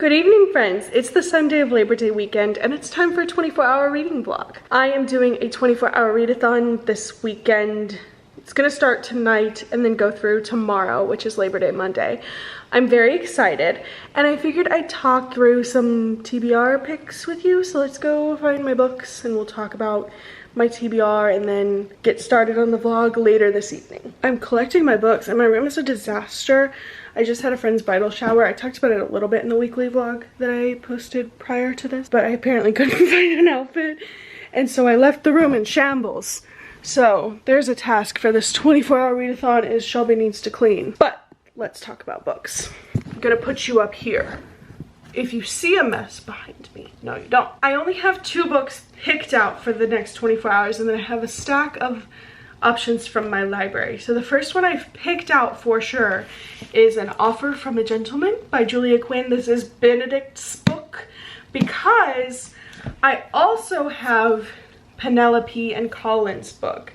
Good evening, friends. It's the Sunday of Labor Day weekend and it's time for a 24-hour reading vlog. I am doing a 24-hour readathon this weekend. It's gonna start tonight and then go through tomorrow, which is Labor Day Monday. I'm very excited and I figured I'd talk through some TBR picks with you. So let's go find my books and we'll talk about my TBR and then get started on the vlog later this evening. I'm collecting my books and my room is a disaster. I just had a friend's bridal shower. I talked about it a little bit in the weekly vlog that I posted prior to this, but I apparently couldn't find an outfit, and so I left the room in shambles. So there's a task for this 24-hour readathon is Shelby needs to clean. But let's talk about books. I'm gonna put you up here. If you see a mess behind me, no you don't. I only have 2 books picked out for the next 24 hours and then I have a stack of options from my library. So the first one I've picked out for sure is An Offer from a Gentleman by Julia Quinn. This is Benedict's book because I also have Penelope and Colin's book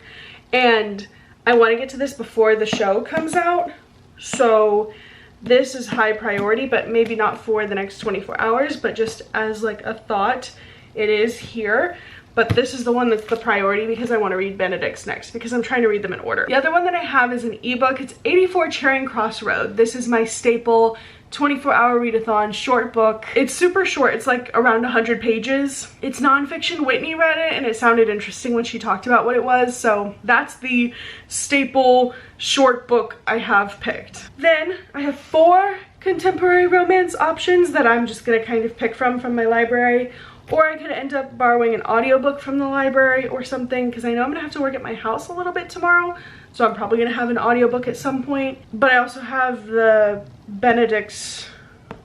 and I want to get to this before the show comes out, so this is high priority, but maybe not for the next 24 hours, but just as like a thought, it is here. But this is the one that's the priority because I want to read Benedict's next because I'm trying to read them in order. The other one that I have is an ebook. It's 84 Charing Cross Road. This is my staple 24-hour readathon short book. It's super short. It's like around 100 pages. It's nonfiction. Whitney read it and it sounded interesting when she talked about what it was. So that's the staple short book I have picked. Then I have 4 contemporary romance options that I'm just going to kind of pick from my library. Or I could end up borrowing an audiobook from the library or something because I know I'm gonna have to work at my house a little bit tomorrow, so I'm probably gonna have an audiobook at some point. But I also have the Benedict's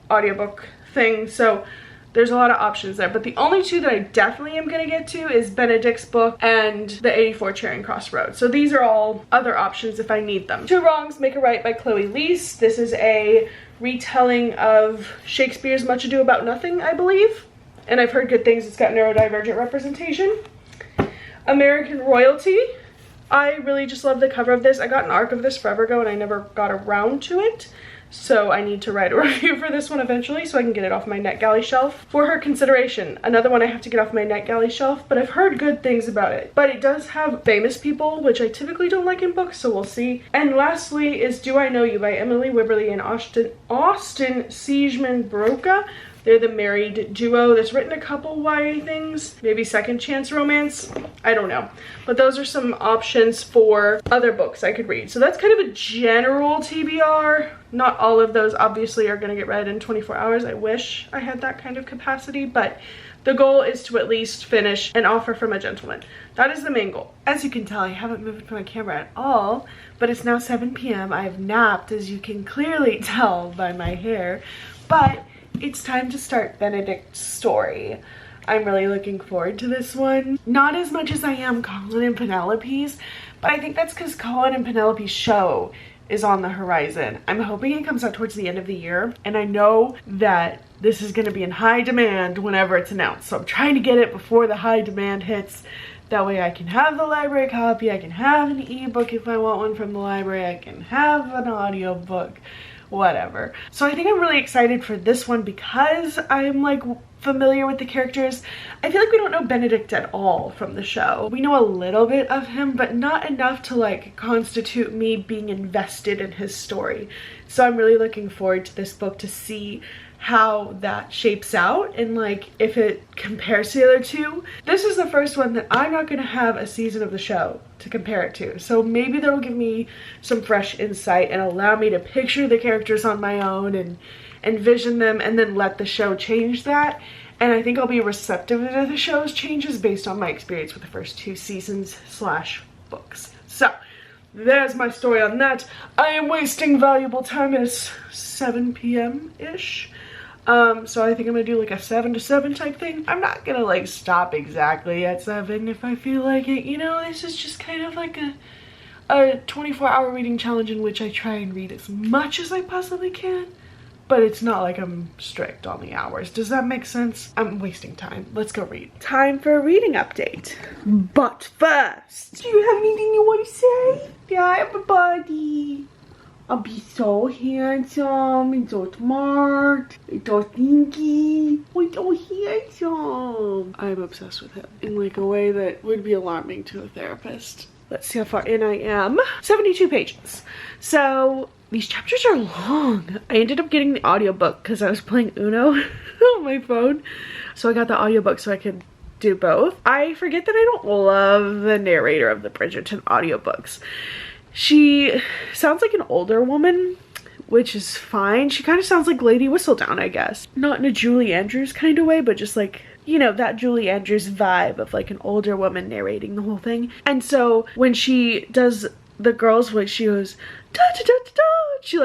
audiobook thing, so there's a lot of options there. But the only 2 that I definitely am gonna get to is Benedict's book and the 84 Charing Cross Road. So these are all other options if I need them. 2 Wrongs Make a Right by Chloe Leese. This is a retelling of Shakespeare's Much Ado About Nothing, I believe. And I've heard good things. It's got neurodivergent representation. American Royalty. I really just love the cover of this. I got an ARC of this forever ago and I never got around to it. So I need to write a review for this one eventually so I can get it off my NetGalley shelf. For Her Consideration. Another one I have to get off my NetGalley shelf, but I've heard good things about it. But it does have famous people, which I typically don't like in books, so we'll see. And lastly is Do I Know You by Emily Wibberley and Austin Siegeman Broca. They're the married duo that's written a couple YA things, maybe second chance romance, I don't know. But those are some options for other books I could read. So that's kind of a general TBR. Not all of those obviously are gonna get read in 24 hours. I wish I had that kind of capacity, but the goal is to at least finish An Offer from a Gentleman. That is the main goal. As you can tell, I haven't moved my camera at all, but it's now 7 p.m. I have napped, as you can clearly tell by my hair, but it's time to start Benedict's story. I'm really looking forward to this one. Not as much as I am Colin and Penelope's, but I think that's because Colin and Penelope's show is on the horizon. I'm hoping it comes out towards the end of the year, and I know that this is going to be in high demand whenever it's announced, so I'm trying to get it before the high demand hits. That way I can have the library copy, I can have an ebook if I want one from the library, I can have an audiobook, whatever. So I think I'm really excited for this one because I'm like familiar with the characters. I feel like we don't know Benedict at all from the show. We know a little bit of him, but not enough to like constitute me being invested in his story. So I'm really looking forward to this book to see how that shapes out and like if it compares to the other 2. This is the first one that I'm not gonna have a season of the show to compare it to, so maybe that'll give me some fresh insight and allow me to picture the characters on my own and envision them and then let the show change that. And I think I'll be receptive to the show's changes based on my experience with the first 2 seasons / books. So there's my story on that. I am wasting valuable time. It's 7 p.m.-ish. So I think I'm gonna do like a 7 to 7 type thing. I'm not gonna like stop exactly at 7 if I feel like it. You know, this is just kind of like a 24-hour reading challenge in which I try and read as much as I possibly can. But it's not like I'm strict on the hours. Does that make sense? I'm wasting time. Let's go read. Time for a reading update. But first, do you have anything you want to say? Yeah, everybody. I'll be so handsome and so smart and so stinky. I'm so handsome. I'm obsessed with him in like a way that would be alarming to a therapist. Let's see how far in I am. 72 pages. So these chapters are long. I ended up getting the audiobook because I was playing Uno on my phone. So I got the audiobook so I could do both. I forget that I don't love the narrator of the Bridgerton audiobooks. She sounds like an older woman, which is fine. She kind of sounds like Lady Whistledown, I guess. Not in a Julie Andrews kind of way, but just like, you know, that Julie Andrews vibe of like an older woman narrating the whole thing. And so when she does the girl's voice, she goes, da da da da da. She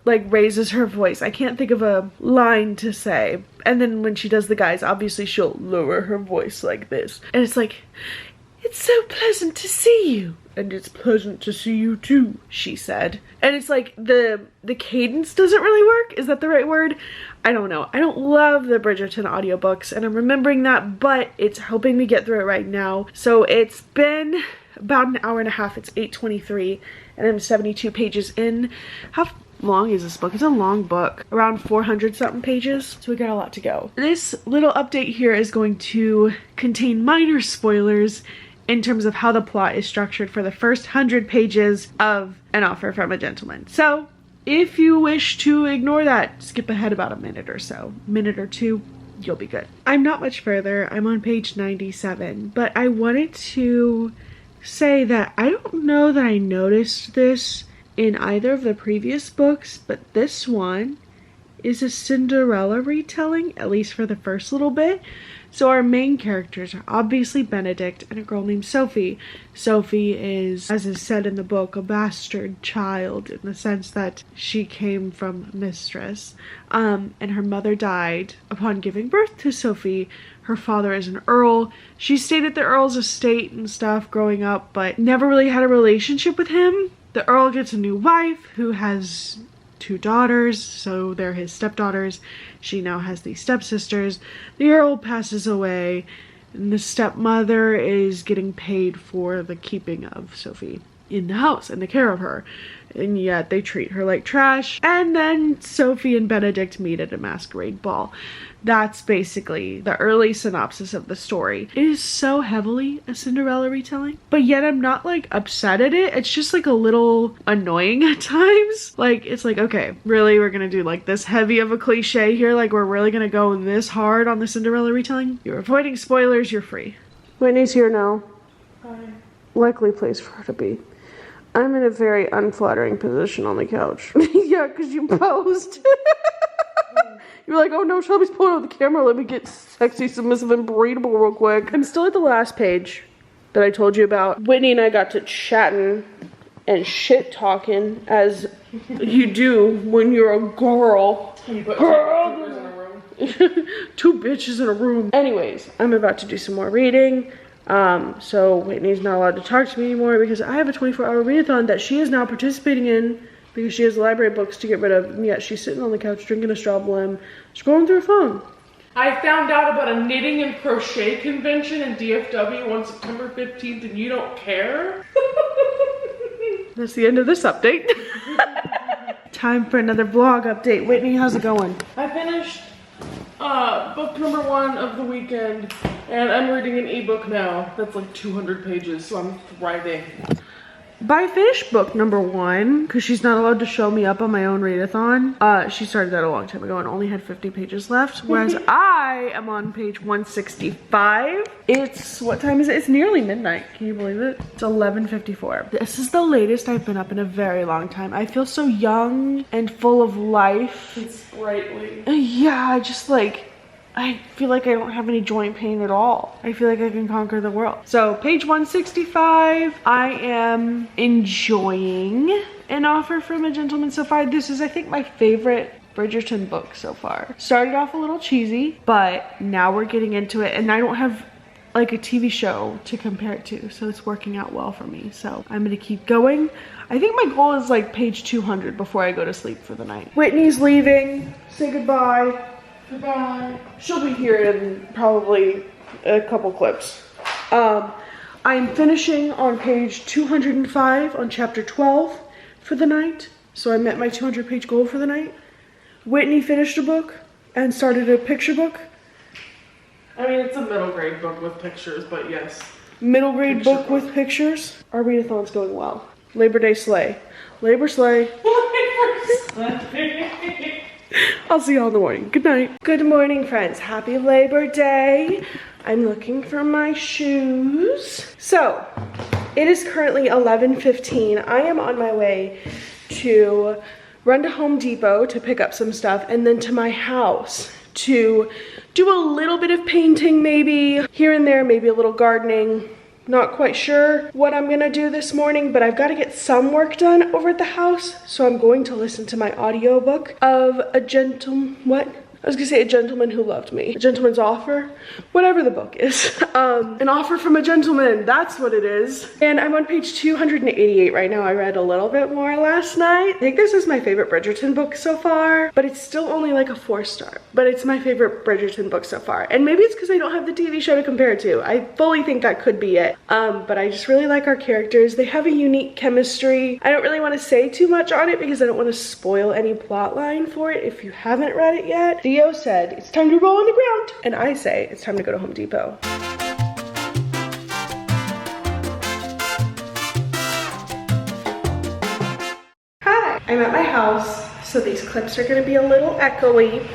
like raises her voice. I can't think of a line to say. And then when she does the guys, obviously she'll lower her voice like this. And it's like, it's so pleasant to see you. And it's pleasant to see you too, she said. And it's like the cadence doesn't really work. Is that the right word? I don't know. I don't love the Bridgerton audiobooks and I'm remembering that, but it's helping me get through it right now. So it's been about an hour and a half. It's 8:23 and I'm 72 pages in. How long is this book? It's a long book, around 400 something pages, so we got a lot to go. This little update here is going to contain minor spoilers in terms of how the plot is structured for the first 100 pages of An Offer from a Gentleman. So if you wish to ignore that, skip ahead about a minute or so, minute or two, you'll be good. I'm not much further. I'm on page 97, but I wanted to say that I don't know that I noticed this in either of the previous books, but this one is a Cinderella retelling, at least for the first little bit. So our main characters are obviously Benedict and a girl named Sophie. Sophie is, as is said in the book, a bastard child in the sense that she came from a mistress. And her mother died upon giving birth to Sophie. Her father is an earl. She stayed at the earl's estate and stuff growing up, but never really had a relationship with him. The earl gets a new wife who has 2 daughters, so they're his stepdaughters. She now has these stepsisters. The earl passes away, and the stepmother is getting paid for the keeping of Sophie in the house and the care of her. And yet they treat her like trash. And then Sophie and Benedict meet at a masquerade ball. That's basically the early synopsis of the story. It is so heavily a Cinderella retelling, but yet I'm not like upset at it. It's just like a little annoying at times. Like, it's like, okay, really, we're gonna do like this heavy of a cliche here? Like, we're really gonna go this hard on the Cinderella retelling? You're avoiding spoilers, you're free. Whitney's here now. Hi. Likely place for her to be. I'm in a very unflattering position on the couch. Yeah, because you posed. You're like, oh no, Shelby's pulling out the camera. Let me get sexy, submissive, and breedable real quick. I'm still at the last page that I told you about. Whitney and I got to chatting and shit talking as you do when you're a girl. You put 2 bitches in a room. 2 bitches in a room. Anyways, I'm about to do some more reading. So Whitney's not allowed to talk to me anymore because I have a 24-hour readathon that she is now participating in because she has library books to get rid of, and yet she's sitting on the couch drinking a straw blim, scrolling through her phone. I found out about a knitting and crochet convention in DFW on September 15th and you don't care? That's the end of this update. Time for another vlog update. Whitney, how's it going? I finished book number 1 of the weekend, and I'm reading an ebook now that's like 200 pages, so I'm thriving. But I finished book number 1 because she's not allowed to show me up on my own readathon. She started that a long time ago and only had 50 pages left, whereas I am on page 165. It's, what time is it? It's nearly midnight. Can you believe it? It's 11:54. This is the latest I've been up in a very long time. I feel so young and full of life. It's sprightly. Yeah, just like, I feel like I don't have any joint pain at all. I feel like I can conquer the world. So page 165, I am enjoying An Offer from a Gentleman so far. This is, I think, my favorite Bridgerton book so far. Started off a little cheesy, but now we're getting into it, and I don't have like a TV show to compare it to, so it's working out well for me. So I'm gonna keep going. I think my goal is like page 200 before I go to sleep for the night. Whitney's leaving. Say goodbye. Goodbye. She'll be here in probably a couple clips. I'm finishing on page 205 on chapter 12. for the night. So I met my 200-page goal for the night. Whitney finished a book and started a picture book. I mean, it's a middle grade book with pictures, but yes. Middle grade book with pictures. Our readathon's going well. Labor Day slay. Labor slay. I'll see y'all in the morning. Good night. Good morning, friends. Happy Labor Day. I'm looking for my shoes. So, it is currently 11:15. I am on my way to run to Home Depot to pick up some stuff and then to my house to do a little bit of painting, maybe here and there, maybe a little gardening. Not quite sure what I'm gonna do this morning, but I've got to get some work done over at the house. So I'm going to listen to my audiobook of A Gentleman Who Loved Me. A Gentleman's Offer, whatever the book is. An Offer from a Gentleman, that's what it is. And I'm on page 288 right now. I read a little bit more last night. I think this is my favorite Bridgerton book so far, but it's still only like a 4-star. But it's my favorite Bridgerton book so far. And maybe it's because I don't have the TV show to compare it to. I fully think that could be it. But I just really like our characters. They have a unique chemistry. I don't really want to say too much on it because I don't want to spoil any plot line for it if you haven't read it yet. Theo said, it's time to roll on the ground. And I say, it's time to go to Home Depot. Hi, I'm at my house, so these clips are gonna be a little echoey.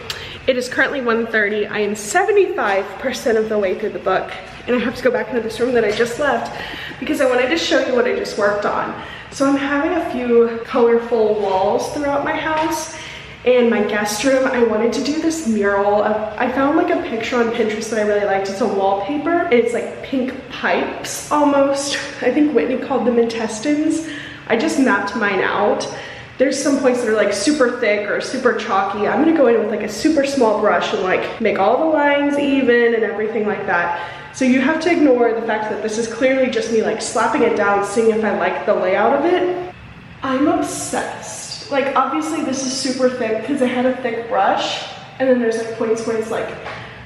It is currently 1:30. I am 75% of the way through the book, and I have to go back into this room that I just left because I wanted to show you what I just worked on. So I'm having a few colorful walls throughout my house. And my guest room, I wanted to do this mural. I found like a picture on Pinterest that I really liked. It's a wallpaper. It's like pink pipes almost. I think Whitney called them intestines. I just mapped mine out. There's some points that are like super thick or super chalky. I'm gonna go in with like a super small brush and like make all the lines even and everything like that. So you have to ignore the fact that this is clearly just me like slapping it down, seeing if I like the layout of it. I'm obsessed. Like obviously this is super thick because I had a thick brush, and then there's like points where it's like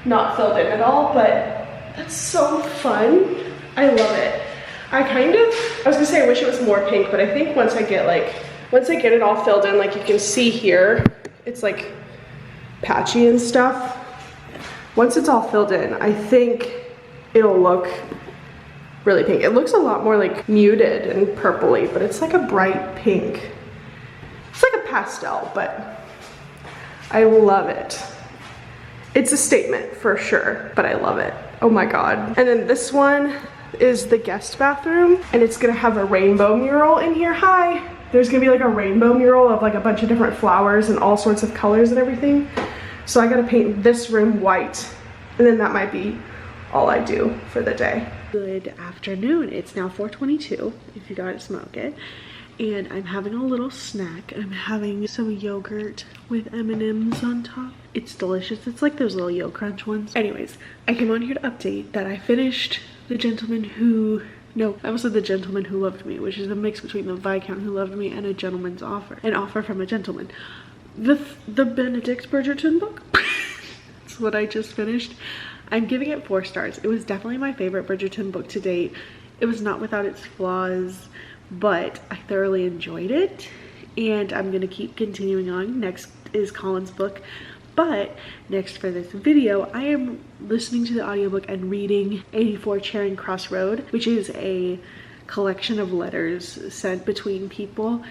not filled in at all, but that's so fun. I love it. I was gonna say I wish it was more pink, but I think once I get it all filled in, like you can see here, it's like patchy and stuff. Once it's all filled in, I think it'll look really pink. It looks a lot more like muted and purpley, but it's like a bright pink. It's like a pastel, but I love it. It's a statement for sure, but I love it. Oh my God. And then this one is the guest bathroom, and it's gonna have a rainbow mural in here. Hi. There's gonna be like a rainbow mural of like a bunch of different flowers and all sorts of colors and everything. So I gotta paint this room white, and then that might be all I do for the day. Good afternoon. It's now 4:22 if you gotta smoke it. And I'm having a little snack. I'm having some yogurt with M&Ms on top. It's delicious. It's like those little Yo Crunch ones. Anyways, I came on here to update that I finished The Gentleman Who... No, I almost said The Gentleman Who Loved Me, which is a mix between The Viscount Who Loved Me and A Gentleman's Offer. An Offer from a Gentleman. The Benedict Bridgerton book. That's what I just finished. I'm giving it 4 stars. It was definitely my favorite Bridgerton book to date. It was not without its flaws, but I thoroughly enjoyed it, and I'm gonna keep continuing on. Next is Colin's book, but next for this video, I am listening to the audiobook and reading 84 Charing Cross Road, which is a collection of letters sent between people.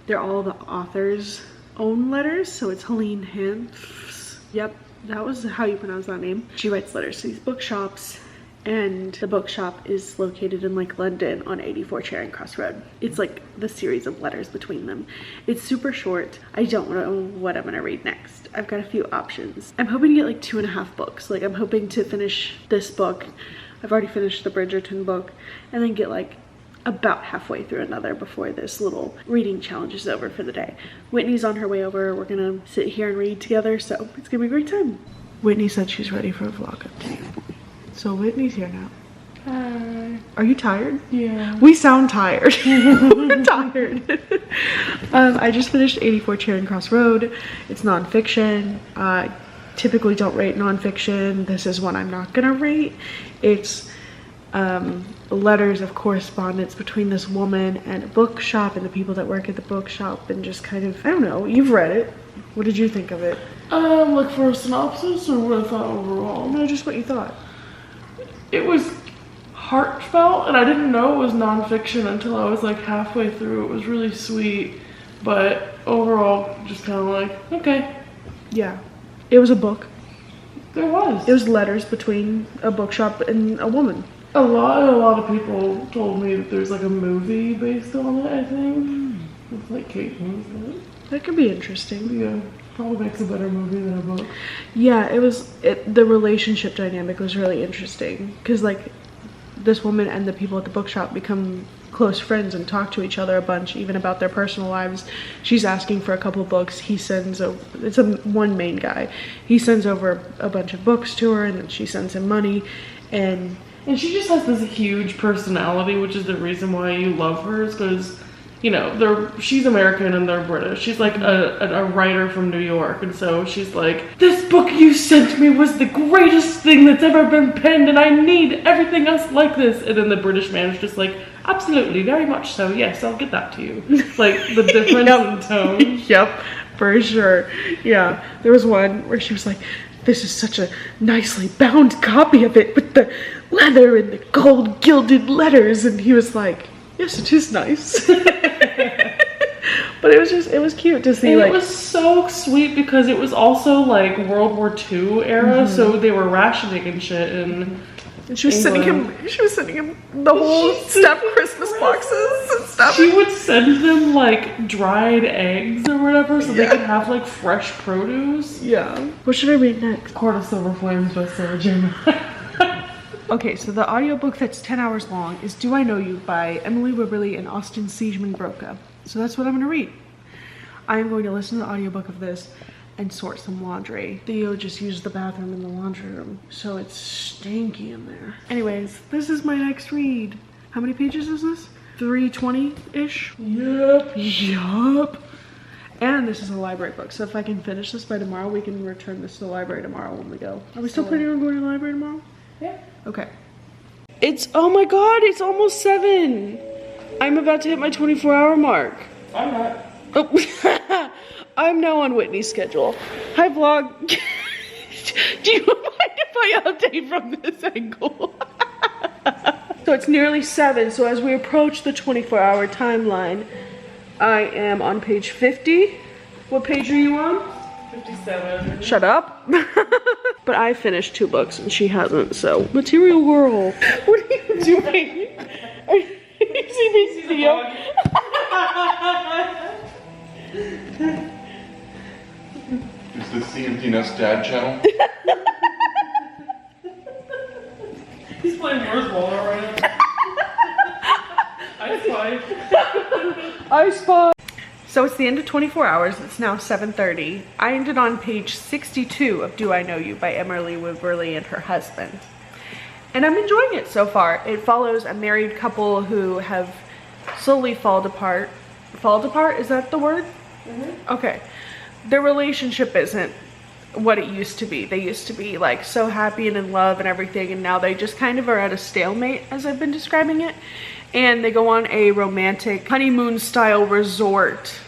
They're all the author's own letters, so it's Helene Hanks. Yep, that was how you pronounce that name. She writes letters to these bookshops, and the bookshop is located in like London on 84 Charing Cross Road. It's like the series of letters between them. It's super short. I don't know what I'm gonna read next. I've got a few options. I'm hoping to get like 2.5 books. Like I'm hoping to finish this book. I've already finished the Bridgerton book, and then get like about halfway through another before this little reading challenge is over for the day. Whitney's on her way over. We're gonna sit here and read together, so it's gonna be a great time. Whitney said she's ready for a vlog update. So Whitney's here now. Hi. Are you tired? Yeah. We sound tired. We're tired. I just finished 84 Charing Cross Road. It's nonfiction. Typically don't rate nonfiction. This is one I'm not gonna rate. It's letters of correspondence between this woman and a bookshop and the people that work at the bookshop, and just kind of, I don't know, you've read it. What did you think of it? Like for a synopsis or what I thought overall? No, just what you thought. It was heartfelt, and I didn't know it was nonfiction until I was like halfway through. It was really sweet, but overall, just kind of like, okay. Yeah, it was a book. There was. It was letters between a bookshop and a woman. A lot of people told me that there's like a movie based on it, I think. With like Kate Winslet. That could be interesting. Yeah, probably makes a better movie than a book. Yeah, the relationship dynamic was really interesting. Because like, this woman and the people at the bookshop become close friends and talk to each other a bunch, even about their personal lives. She's asking for a couple books. He sends it's one main guy. He sends over a bunch of books to her, and then she sends him money. And she just has this huge personality, which is the reason why you love her, is because, you know, she's American and they're British. She's like a writer from New York, and so she's like, this book you sent me was the greatest thing that's ever been penned, and I need everything else like this. And then the British man is just like, absolutely, very much so, yes, I'll get that to you. Like, the difference in tone. Yep, for sure. Yeah, there was one where she was like, this is such a nicely bound copy of it with the leather and the gold gilded letters. And he was like, yes, it is nice. But it was cute to see. And like, it was so sweet because it was also like World War II era, so they were rationing and shit. And she was sending him the whole stuffed Christmas boxes and stuff. She would send them like dried eggs or whatever, so they could have like fresh produce. Yeah. What should I read next? Court of Silver Flames by Sarah J. Maas. Okay, so the audiobook that's 10 hours long is Do I Know You by Emily Wibberley and Austin Siegemann-Broca. So that's what I'm going to read. I am going to listen to the audiobook of this and sort some laundry. Theo just used the bathroom in the laundry room, so it's stinky in there. Anyways, this is my next read. How many pages is this? 320-ish? Yup. And this is a library book, so if I can finish this by tomorrow, we can return this to the library tomorrow when we go. Are we still planning on going to the library tomorrow? Yeah. Okay. Oh my god, it's almost 7. I'm about to hit my 24-hour mark. I'm not. Oh. I'm now on Whitney's schedule. Hi vlog. Do you mind if I update from this angle? So it's nearly 7, so as we approach the 24-hour timeline, I am on page 50. What page are you on? 57. Shut up. But I finished 2 books and she hasn't, so. Material girl. What are you doing? You see me, Theo? Is this the Empty Nest Dad channel? He's playing Where's Waldo right now. I spy. So it's the end of 24 hours. It's now 7:30. I ended on page 62 of Do I Know You by Emily Wibberley and her husband. And I'm enjoying it so far. It follows a married couple who have slowly fallen apart. Fallen apart? Is that the word? Mm-hmm. Okay. Their relationship isn't what it used to be. They used to be like so happy and in love and everything, and now they just kind of are at a stalemate, as I've been describing it. And they go on a romantic honeymoon style resort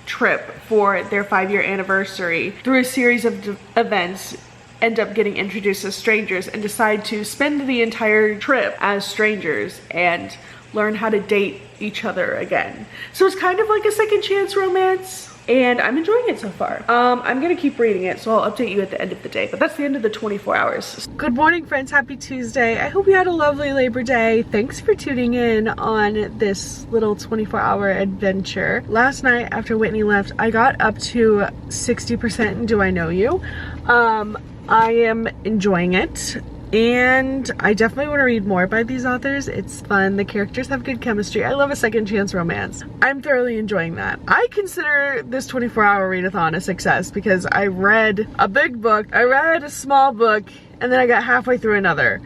trip for their 5-year anniversary. Through a series of events, end up getting introduced as strangers and decide to spend the entire trip as strangers and learn how to date each other again. So it's kind of like a second chance romance, and I'm enjoying it so far. I'm gonna keep reading it, so I'll update you at the end of the day, but that's the end of the 24 hours. Good morning, friends. Happy Tuesday. I hope you had a lovely Labor Day. Thanks for tuning in on this little 24-hour adventure. Last night after Whitney left, I got up to 60% in Do I Know You. I am enjoying it. And I definitely want to read more by these authors. It's fun. The characters have good chemistry. I love a second chance romance. I'm thoroughly enjoying that. I consider this 24-hour readathon a success because I read a big book, I read a small book, and then I got halfway through another.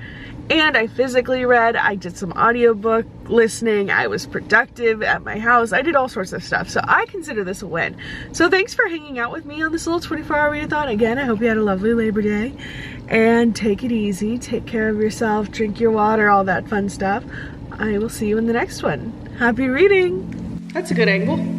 And I physically read, I did some audiobook listening, I was productive at my house, I did all sorts of stuff. So I consider this a win. So thanks for hanging out with me on this little 24-hour readathon. Again, I hope you had a lovely Labor Day. and take it easy. Take care of yourself, drink your water, all that fun stuff. I will see you in the next one. Happy reading! That's a good angle.